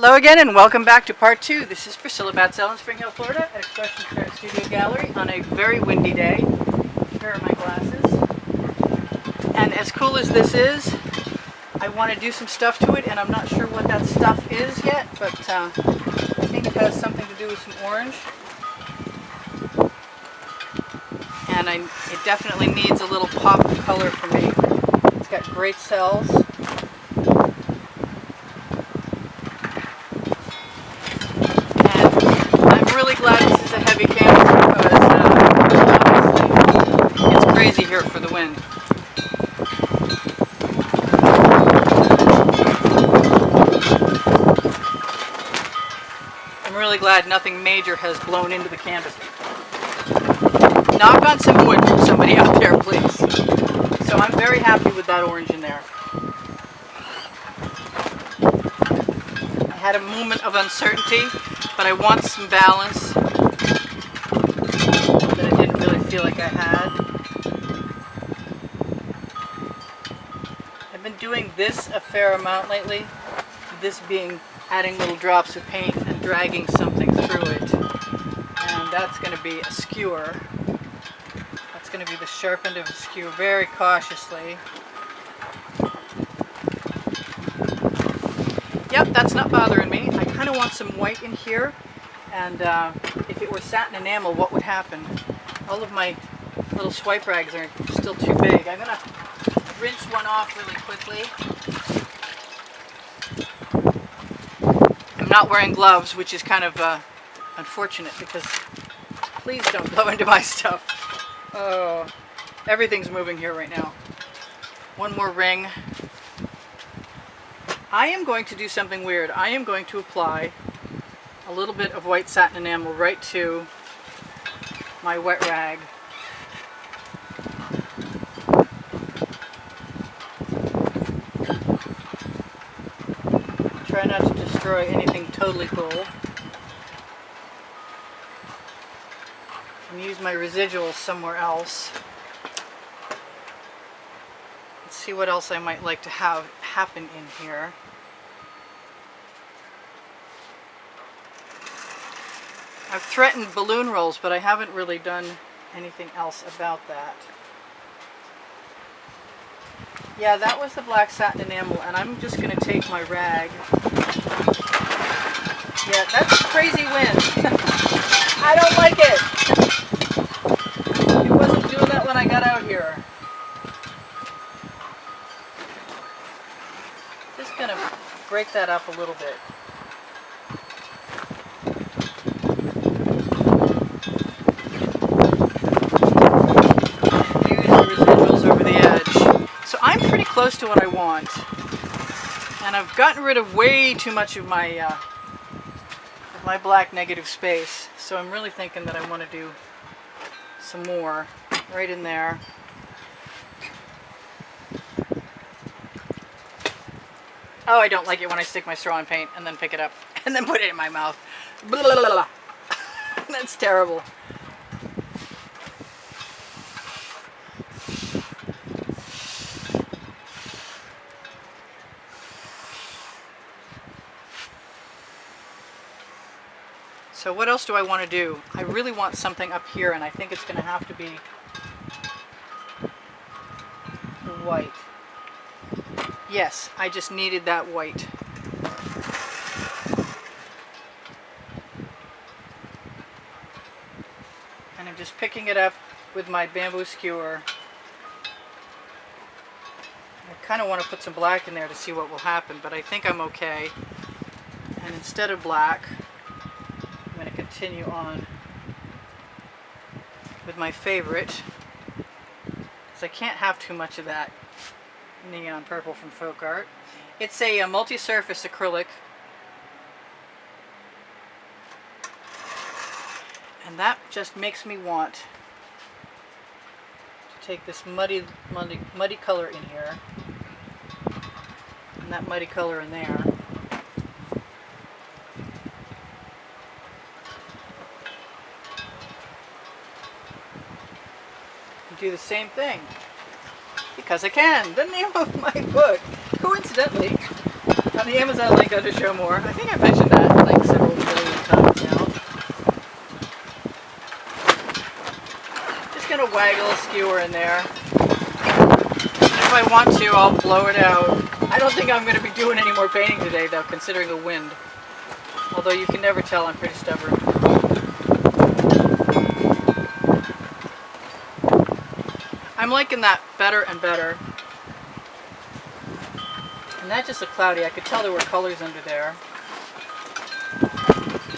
Hello again and welcome back to part 2. This is Priscilla Batzell in Spring Hill, Florida at Expressionist Studio Gallery on a very windy day. Here are my glasses. And as cool as this is, I want to do some stuff to it and I'm not sure what that stuff is yet, but I think it has something to do with some orange. And it definitely needs a little pop of color for me. It's got great cells. Glad this is a heavy canvas because obviously it's crazy here for the wind. I'm really glad nothing major has blown into the canvas. Knock on some wood from somebody out there, please. So I'm very happy with that orange in there. I had a moment of uncertainty, but I want some balance that I didn't really feel like I had. I've been doing this a fair amount lately, this being adding little drops of paint and dragging something through it. And that's going to be a skewer. That's going to be the sharp end of a skewer very cautiously. Yep, that's not bothering me. I kind of want some white in here, and if it were satin enamel, what would happen? All of my little swipe rags are still too big. I'm going to rinse one off really quickly. I'm not wearing gloves, which is kind of unfortunate because please don't blow into my stuff. Oh, everything's moving here right now. One more ring. I am going to do something weird. I am going to apply a little bit of white satin enamel right to my wet rag. Try not to destroy anything totally cool. And use my residuals somewhere else. Let's see what else I might like to have happen in here. I've threatened balloon rolls, but I haven't really done anything else about that. Yeah, that was the black satin enamel, and I'm just going to take my rag. Yeah, that's crazy wind. I don't like it. It wasn't doing that when I got out here. Just going to break that up a little bit. Close to what I want, and I've gotten rid of way too much of my black negative space, so I'm really thinking that I want to do some more right in there. Oh, I don't like it when I stick my straw in paint and then pick it up and then put it in my mouth. Blah, blah, blah, blah. That's terrible. So what else do I want to do? I really want something up here, and I think it's going to have to be white. Yes, I just needed that white. And I'm just picking it up with my bamboo skewer. I kind of want to put some black in there to see what will happen, but I think I'm okay. And instead of black, I'm going to continue on with my favorite, because I can't have too much of that neon purple from Folk Art. It's a multi-surface acrylic, and that just makes me want to take this muddy color in here, and that muddy color in there. Do the same thing because I can. The name of my book, coincidentally, the Amazon link under show more. I think I mentioned that like several million times now. Just gonna waggle a skewer in there. If I want to, I'll blow it out. I don't think I'm going to be doing any more painting today, though, considering the wind. Although you can never tell, I'm pretty stubborn. I'm liking that better and better. And that just looked cloudy. I could tell there were colors under there.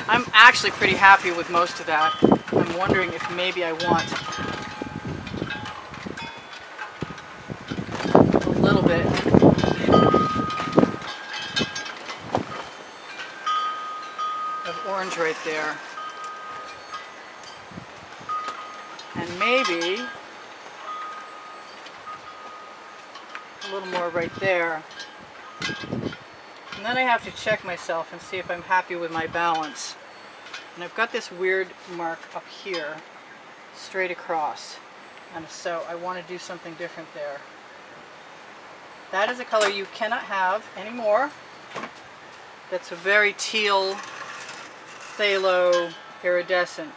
I'm actually pretty happy with most of that. I'm wondering if maybe I want a little bit of orange right there. And maybe a little more right there. And then I have to check myself and see if I'm happy with my balance. And I've got this weird mark up here, straight across. And so I want to do something different there. That is a color you cannot have anymore. That's a very teal, phthalo, iridescent.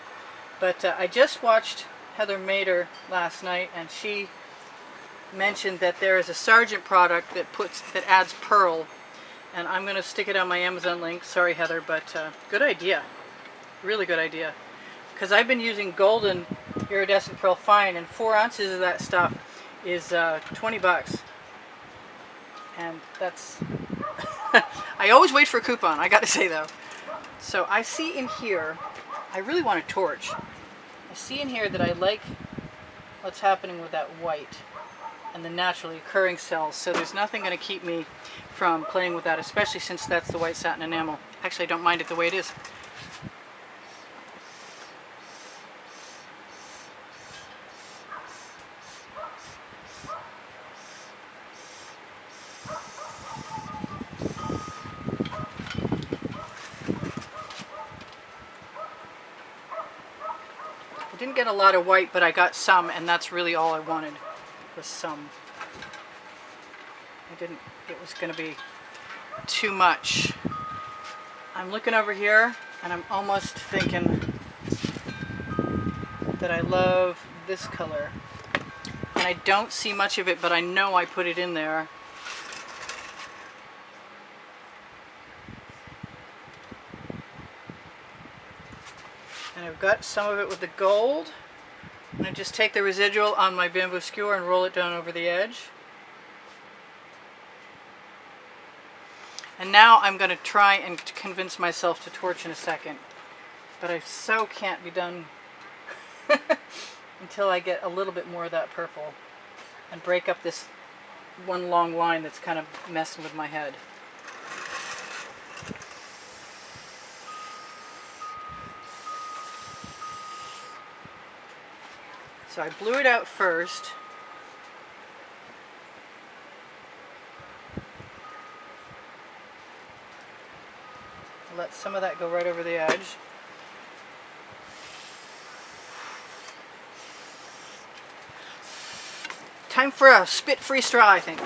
But I just watched Heather Mader last night, and she mentioned that there is a Sargent product that adds pearl, and I'm going to stick it on my Amazon link. Sorry, Heather, but good idea, really good idea. Because I've been using golden iridescent pearl fine, and 4 ounces of that stuff is 20 bucks, and that's I always wait for a coupon, I got to say though. So I see in here, I really want a torch. I see in here that I like what's happening with that white and the naturally occurring cells, so there's nothing going to keep me from playing with that, especially since that's the white satin enamel. Actually, I don't mind it the way it is. I didn't get a lot of white, but I got some, and that's really all I wanted, was some. It was going to be too much. I'm looking over here, and I'm almost thinking that I love this color. And I don't see much of it, but I know I put it in there. And I've got some of it with the gold. And I just take the residual on my bamboo skewer and roll it down over the edge. And now I'm going to try and convince myself to torch in a second. But I so can't be done until I get a little bit more of that purple and break up this one long line that's kind of messing with my head. So I blew it out first. Let some of that go right over the edge. Time for a spit-free straw, I think.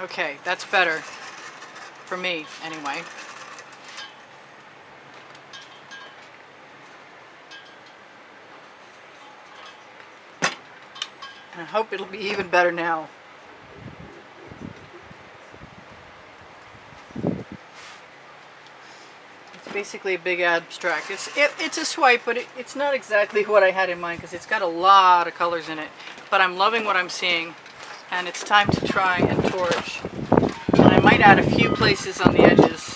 Okay, that's better. For me, anyway. And I hope it'll be even better now. It's basically a big abstract. It's a swipe, but it's not exactly what I had in mind because it's got a lot of colors in it. But I'm loving what I'm seeing, and it's time to try and torch. And I might add a few places on the edges.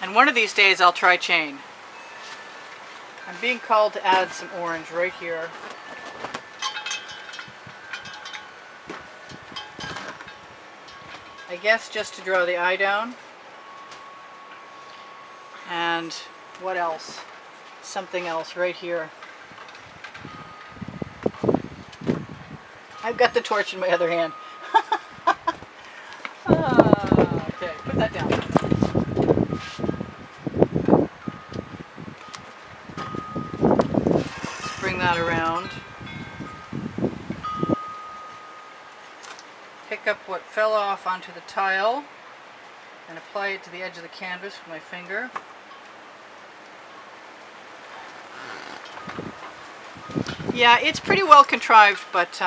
And one of these days I'll try chain. I'm being called to add some orange right here. I guess just to draw the eye down. And what else? Something else right here. I've got the torch in my other hand. Okay, put that down. Let's bring that around. Pick up what fell off onto the tile and apply it to the edge of the canvas with my finger. Yeah, it's pretty well contrived, but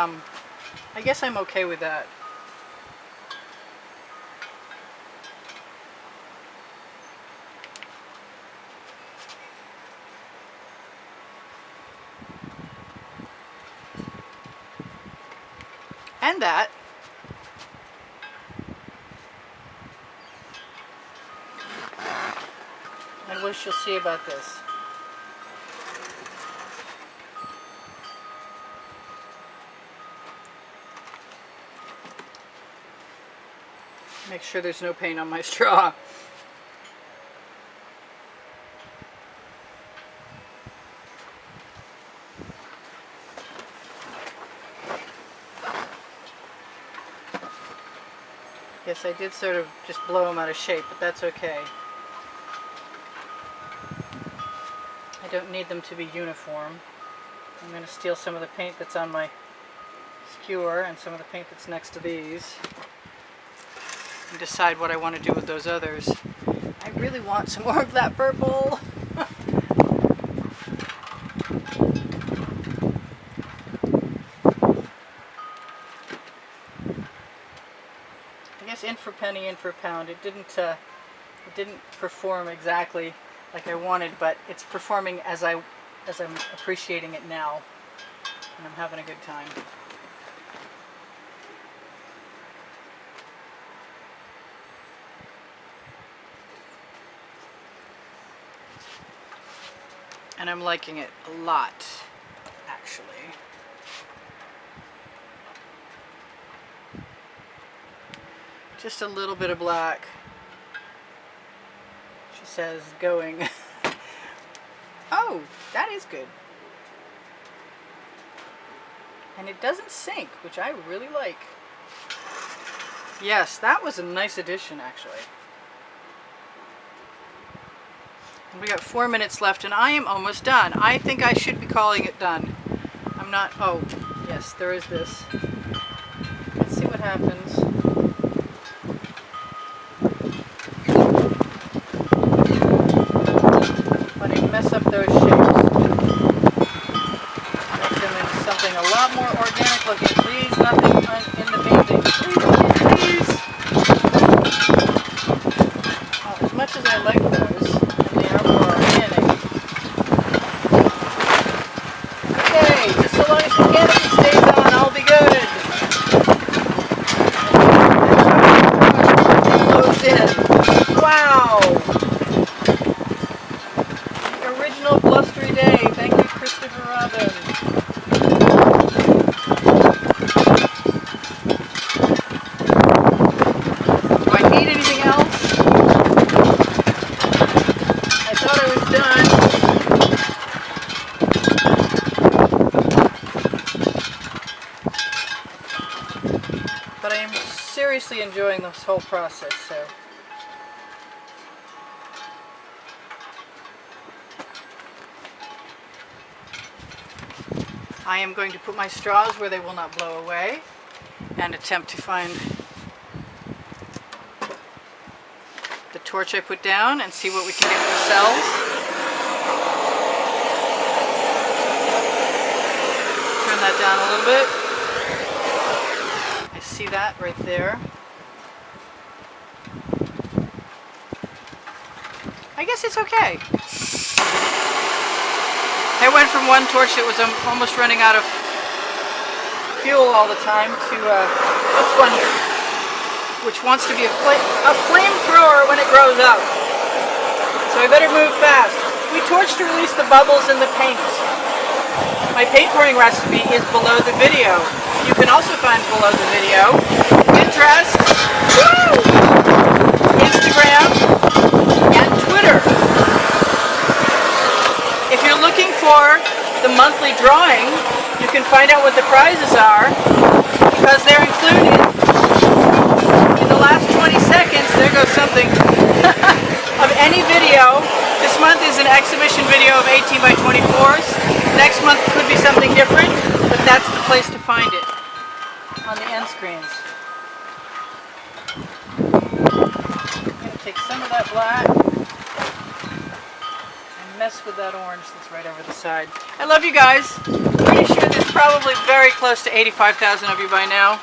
I guess I'm okay with that. And that. And what she'll see about this. Make sure there's no paint on my straw. Yes, I did sort of just blow them out of shape, but that's okay. I don't need them to be uniform. I'm going to steal some of the paint that's on my skewer and some of the paint that's next to these and decide what I want to do with those others. I really want some more of that purple. I guess in for penny, in for pound. It didn't perform exactly like I wanted, but it's performing as I'm appreciating it now, and I'm having a good time. And I'm liking it a lot, actually. Just a little bit of black. She says, going. Oh, that is good. And it doesn't sink, which I really like. Yes, that was a nice addition, actually. And we got 4 minutes left, and I am almost done. I think I should be calling it done. I'm not. Oh, yes, there is this. Let's see what happens. When I mess up those shapes, make them into something a lot more organic looking. Please, nothing in the painting. Please, please. Oh, as much as I like those. Okay, just so long as the canopy stays on, I'll be good. Close in. Wow! The original blustery day. Thank you, Christopher Robin. Do I need anything else? I thought I was done. But I am seriously enjoying this whole process, so. I am going to put my straws where they will not blow away and attempt to find the torch I put down and see what we can get for cells. Turn that down a little bit. I see that right there. I guess it's okay. I went from one torch that was almost running out of fuel all the time to this one, which wants to be a flamethrower when it grows up. So I better move fast. We torched to release the bubbles in the paint. My paint pouring recipe is below the video. You can also find below the video Pinterest, Instagram, and Twitter. If you're looking for the monthly drawing, you can find out what the prizes are because they're included in the last 20 seconds. There goes something of any video. This month is an exhibition video of 18 by 24s. Next month could be something different, but that's the place to find it, on the end screens. I'm going to take some of that black and mess with that orange that's right over the side. I love you guys. Pretty sure there's probably very close to 85,000 of you by now.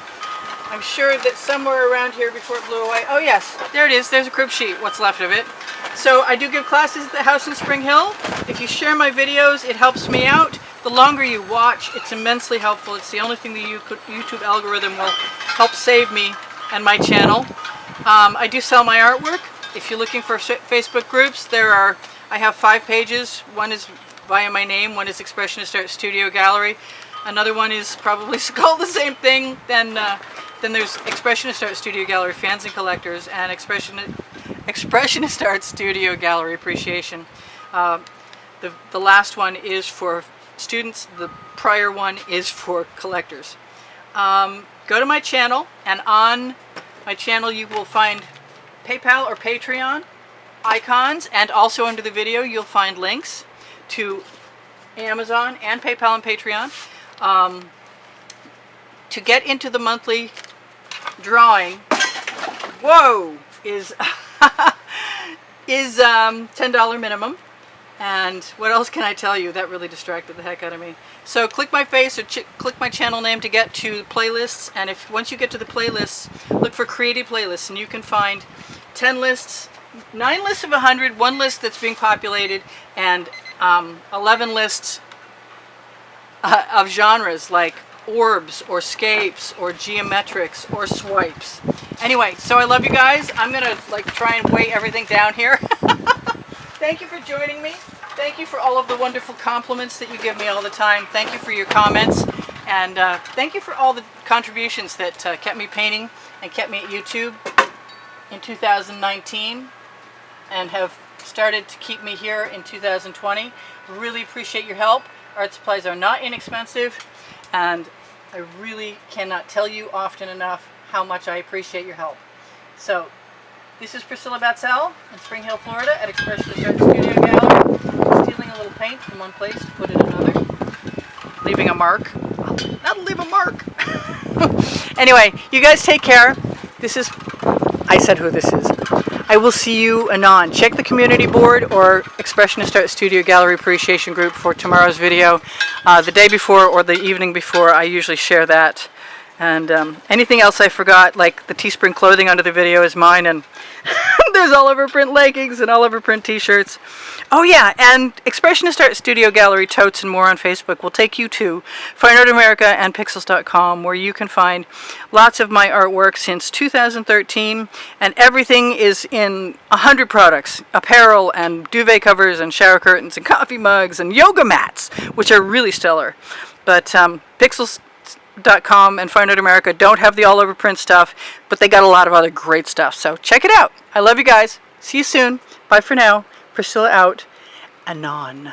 I'm sure that somewhere around here before it blew away. Oh yes, there it is. There's a crib sheet, what's left of it. So I do give classes at the house in Spring Hill. If you share my videos, it helps me out. The longer you watch, it's immensely helpful. It's the only thing the YouTube algorithm will help save me and my channel. I do sell my artwork. If you're looking for Facebook groups, I have 5 pages. One is via my name, one is Expressionist Art Studio Gallery. Another one is probably called the same thing. Then there's Expressionist Art Studio Gallery Fans and Collectors and Expressionist Art Studio Gallery Appreciation. The last one is for students. The prior one is for collectors. Go to my channel, and on my channel you will find PayPal or Patreon icons, and also under the video you'll find links to Amazon and PayPal and Patreon. To get into the monthly drawing, whoa, is $10 minimum. And what else can I tell you? That really distracted the heck out of me. So click my face or click my channel name to get to playlists, and once you get to the playlists, look for creative playlists, and you can find 10 lists, 9 lists of 100, 1 list that's being populated, and 11 lists of genres like orbs or scapes or geometrics or swipes. Anyway, so I love you guys. I'm gonna try and weigh everything down here. Thank you for joining me. Thank you for all of the wonderful compliments that you give me all the time. Thank you for your comments, and thank you for all the contributions that kept me painting and kept me at YouTube in 2019 and have started to keep me here in 2020. Really appreciate your help. Art supplies are not inexpensive, and I really cannot tell you often enough how much I appreciate your help. So, this is Priscilla Batzell in Spring Hill, Florida at Expressionist Art Studio Gallery. Stealing a little paint from one place to put in another. Leaving a mark. That'll leave a mark. Anyway, you guys take care. I said who this is. I will see you anon. Check the community board or Expressionist Art Studio Gallery Appreciation Group for tomorrow's video. The day before or the evening before, I usually share that. And anything else I forgot, like the Teespring clothing under the video, is mine, and there's all over print leggings and all over print t-shirts. Oh yeah, and Expressionist Art Studio Gallery totes and more on Facebook will take you to Fine Art America and Pixels.com, where you can find lots of my artwork since 2013, and everything is in 100 products: apparel and duvet covers and shower curtains and coffee mugs and yoga mats, which are really stellar. But Pixels.com and Fine Art America don't have the all over print stuff, but they got a lot of other great stuff, so check it out. I love you guys. See you soon. Bye for now. Priscilla out. Anon.